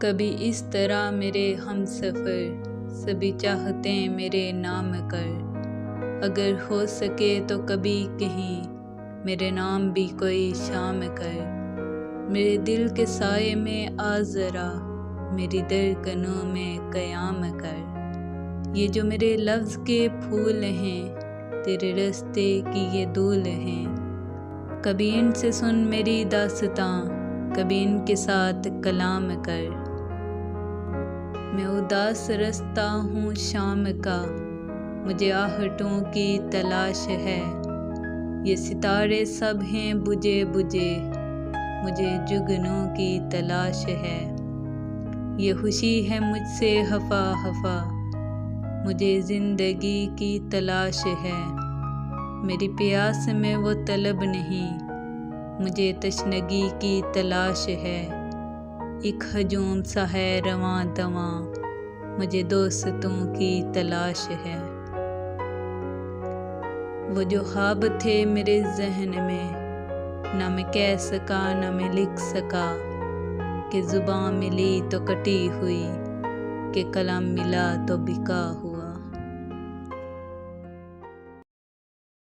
कभी इस तरह मेरे हम सफ़र सभी चाहते हैं मेरे नाम कर। अगर हो सके तो कभी कहीं मेरे नाम भी कोई शाम कर। मेरे दिल के साये में आ ज़रा मेरी धड़कनों में क़याम कर। ये जो मेरे लफ्ज़ के फूल हैं तेरे रास्ते की ये धूल हैं। कभी इनसे सुन मेरी दास्तां कभी इनके साथ कलाम कर। मैं उदास रास्ता हूँ शाम का मुझे आहटों की तलाश है। ये सितारे सब हैं बुझे बुझे मुझे जुगनों की तलाश है। ये खुशी है मुझसे हफ़ा हफ़ा मुझे ज़िंदगी की तलाश है। मेरी प्यास में वो तलब नहीं मुझे तशनगी की तलाश है। एक हजूम सा है रवां दवां मुझे दोस्तों की तलाश है। वो जो ख्वाब थे मेरे जहन में ना मैं कह सका ना मैं लिख सका कि ज़ुबान मिली तो कटी हुई कि कलम मिला तो बिका हुआ।